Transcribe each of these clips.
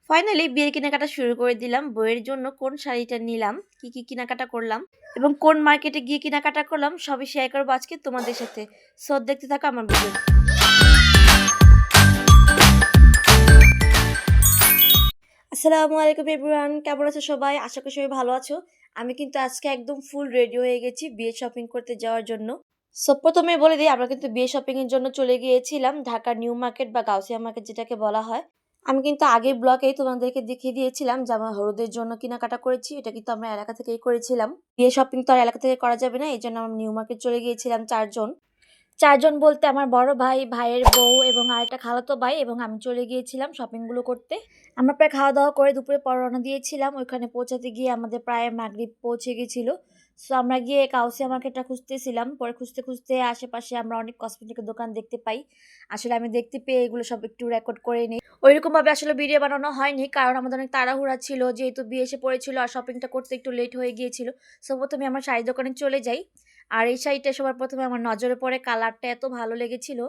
Finally বিয়ের কেনাকাটা শুরু করে দিলাম। বইয়ের জন্য কোন শাড়িটা নিলাম, কি কেনাকাটা করলাম এবং কোন মার্কেটে গিয়ে কেনাকাটা করলাম সবই শেয়ার করবো আজকে তোমাদের সাথে। সো দেখতে থাকো আমার ভিডিও। আসসালামু আলাইকুম এভরিওয়ান, কেমন আছো সবাই? আশা করি সবাই ভালো আছো। আমি কিন্তু আজকে একদম ফুল রেডি হয়ে গেছি বিয়ে শপিং করতে যাওয়ার জন্য। সো প্রথমে বলে দিই, আমরা কিন্তু বিয়ে শপিং এর জন্য চলে গিয়েছিলাম ঢাকা নিউ মার্কেট বা গাউসিয়া মার্কেট যেটাকে বলা হয়। আমি কিন্তু আগের ব্লগেই তোমাদেরকে দেখিয়ে দিয়েছিলাম যে আমার হলুদের জন্য কেনাকাটা করেছি। এটা কিন্তু আমরা এলাকা থেকেই করেছিলাম। বিয়ে শপিং তো আর এলাকা থেকে করা যাবে না, এই জন্য আমরা নিউ মার্কেট চলে গিয়েছিলাম চারজন। চারজন বলতে আমার বড় ভাই, ভাইয়ের বউ এবং আরেকটা খালাতো ভাই এবং আমি চলে গিয়েছিলাম শপিং গুলো করতে। আমরা প্রায় খাওয়া দাওয়া করে দুপুরে পর রওনা দিয়েছিলাম। ওইখানে পৌঁছাতে গিয়ে আমাদের প্রায় মাগরিব পৌঁছে গেছিল। সো আমরা গিয়ে কাউসিয়া মার্কেটটা খুঁজতেছিলাম। পরে খুঁজতে খুঁজতে আশেপাশে আমরা অনেক কসমেটিকের দোকান দেখতে পাই। আসলে আমি দেখতে পেয়ে এগুলো সব একটু রেকর্ড করে নিই। ওইরকম ভাবে আসলে ভিডিও বানানো হয়নি, কারণ আমাদের অনেক তাড়াহুড়া ছিল, যেহেতু বিয়ে এসে পড়েছিল আর শপিংটা করতে একটু লেট হয়ে গিয়েছিল। সো প্রথমে আমরা শাড়ি দোকানে চলে যাই। আর এই শাড়িটা সবার প্রথমে আমার নজরে পড়ে, কালারটা এত ভালো লেগেছিল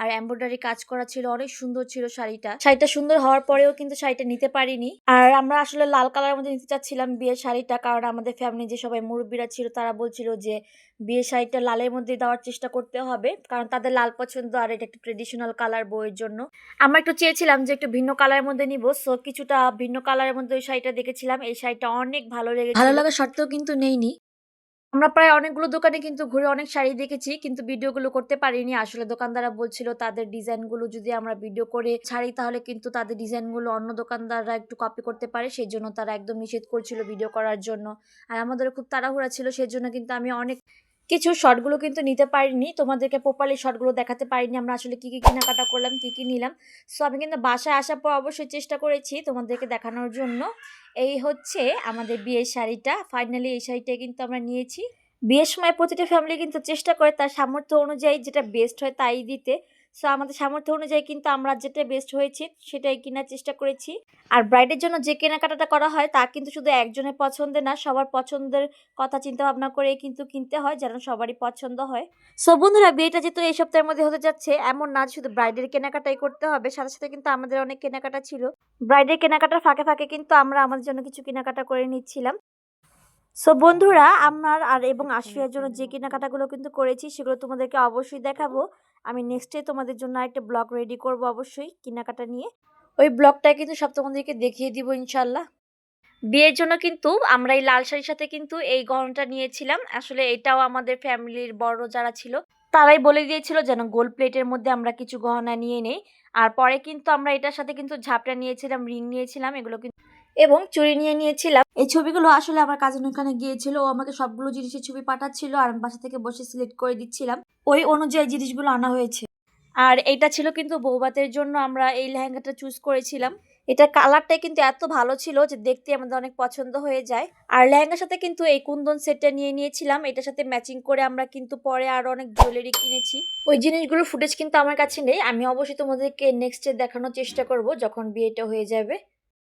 আর এমব্রয়ডারি কাজ করা ছিল, অনেক সুন্দর ছিল শাড়িটা সুন্দর হওয়ার পরেও কিন্তু শাড়িটা নিতে পারিনি। আর আমরা আসলে লাল কালারের মধ্যে নিতে চাচ্ছিলাম বিয়ের শাড়িটা, কারণ আমাদের ফ্যামিলি যে সবাই মুরব্বীরা ছিল তারা বলছিল যে বিয়ের শাড়িটা লালের মধ্যে দেওয়ার চেষ্টা করতে হবে, কারণ তাদের লাল পছন্দ আর এটা একটু ট্রেডিশনাল কালার বউয়ের জন্য। আমরা একটু চেয়েছিলাম যে একটু ভিন্ন কালারের মধ্যে নিব, সো কিছুটা ভিন্ন কালারের মধ্যে ওই শাড়িটা দেখেছিলাম। এই শাড়িটা অনেক ভালো লেগেছিল, ভালো লাগা সত্ত্বেও কিন্তু নেইনি। আমরা প্রায় অনেকগুলো দোকানে কিন্তু ঘুরে অনেক শাড়ি দেখেছি, কিন্তু ভিডিওগুলো করতে পারিনি। আসলে দোকানদাররা বলছিল তাদের ডিজাইনগুলো যদি আমরা ভিডিও করে ছাড়ি তাহলে কিন্তু তাদের ডিজাইনগুলো অন্য দোকানদাররা একটু কপি করতে পারে, সেই জন্য তারা একদম নিষেধ করছিল ভিডিও করার জন্য। আর আমাদের খুব তাড়াহুড়া ছিল, সেই জন্য কিন্তু আমি অনেক কিছু শর্টগুলো কিন্তু নিতে পারিনি, তোমাদেরকে প্রপারলি শর্টগুলো দেখাতে পারিনি আমরা আসলে কি কেনাকাটা করলাম, কি নিলাম। সো আমি কিন্তু বাসায় আসার পর অবশ্যই চেষ্টা করেছি তোমাদেরকে দেখানোর জন্য। এই হচ্ছে আমাদের বিয়ের শাড়িটা। ফাইনালি এই শাড়িটা কিন্তু আমরা নিয়েছি। বিয়ের সময় প্রতিটা ফ্যামিলি কিন্তু চেষ্টা করে তার সামর্থ্য অনুযায়ী যেটা বেস্ট হয় তাই দিতে। সো আমাদের সামর্থ্য অনুযায়ী কিন্তু আমরা যেটা বেস্ট হয়েছে সেটাই কেনার চেষ্টা করেছি। আর ব্রাইডের জন্য যে কেনাকাটাটা করা হয় তা কিন্তু শুধু একজনের পছন্দের না, সবার পছন্দের কথা চিন্তা ভাবনা করে কিন্তু কিনতে হয় যেন সবারই পছন্দ হয়। সো বন্ধুরা, বিয়েটা যেহেতু এই সপ্তাহের মধ্যে হতে যাচ্ছে, এমন না শুধু ব্রাইডের কেনাকাটাই করতে হবে, সাথে সাথে কিন্তু আমাদের অনেক কেনাকাটা ছিল। ব্রাইডের কেনাকাটার ফাঁকে ফাঁকে কিন্তু আমরা আমাদের জন্য কিছু কেনাকাটা করে নিচ্ছিলাম। সো বন্ধুরা, আমার আর এবং আশিয়ার জন্য যে কেনাকাটাগুলো কিন্তু করেছি সেগুলো তোমাদেরকে অবশ্যই দেখাবো। আমি নেক্সটে তোমাদের জন্য একটা ব্লগ রেডি করব অবশ্যই কেনাকাটা নিয়ে। ওই ব্লগটা কিন্তু সব তোমাদেরকে দেখিয়ে দিব ইনশাল্লাহ। বিয়ের জন্য কিন্তু আমরা এই লাল শাড়ির সাথে কিন্তু এই গহনাটা নিয়েছিলাম। আসলে এটাও আমাদের ফ্যামিলির বড় যারা ছিল তারাই বলে দিয়েছিল যেন গোল্ড প্লেটের মধ্যে আমরা কিছু গহনা নিয়ে নেই। আর পরে কিন্তু আমরা এটার সাথে কিন্তু ঝাপটা নিয়েছিলাম, রিং নিয়েছিলাম, এগুলো কিন্তু এবং চুড়ি নিয়ে নিয়েছিলাম। এই ছবিগুলো আসলে আমার কাজিন ওখানে গিয়েছিল, ও আমাকে সবগুলো জিনিসের ছবি পাঠাচ্ছিল আর আমি বাসা থেকে বসে সিলেক্ট করে দিচ্ছিলাম। ওই অনুযায়ী জিনিসগুলো আনা হয়েছে। আর এটা ছিল কিন্তু বৌভাতের জন্য আমরা এই লেহেঙ্গাটা চুজ করেছিলাম। এটার কালারটাই কিন্তু এত ভালো ছিল যে দেখতে আমাদের অনেক পছন্দ হয়ে যায়। আর লেহেঙ্গার সাথে কিন্তু এই কুন্দন সেটটা নিয়ে নিয়েছিলাম, এটার সাথে ম্যাচিং করে আমরা কিন্তু পরে আরো অনেক জুয়েলারি কিনেছি। ওই জিনিসগুলোর ফুটেজ কিন্তু আমার কাছে নেই, আমি অবশ্যই তোমাদেরকে নেক্সটে দেখানোর চেষ্টা করব যখন বিয়েটা হয়ে যাবে।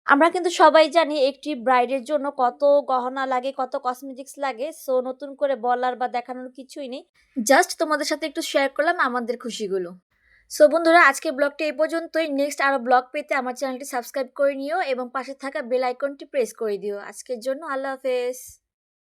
আমরা কিন্তু সবাই জানি একটি ব্রাইডের জন্য কত গহনা লাগে, কত কসমেটিক্স লাগে। সো নতুন করে বলার বা দেখানোর কিছুই নেই, জাস্ট তোমাদের সাথে একটু শেয়ার করলাম আমাদের খুশিগুলো। সো বন্ধুরা, আজকের ব্লগটা এই পর্যন্তই। নেক্সট আরো ব্লগ পেতে আমার চ্যানেলটি সাবস্ক্রাইব করে নিও এবং পাশে থাকা বেল আইকনটি প্রেস করে দিও। আজকের জন্য আল্লাহ হাফেজ।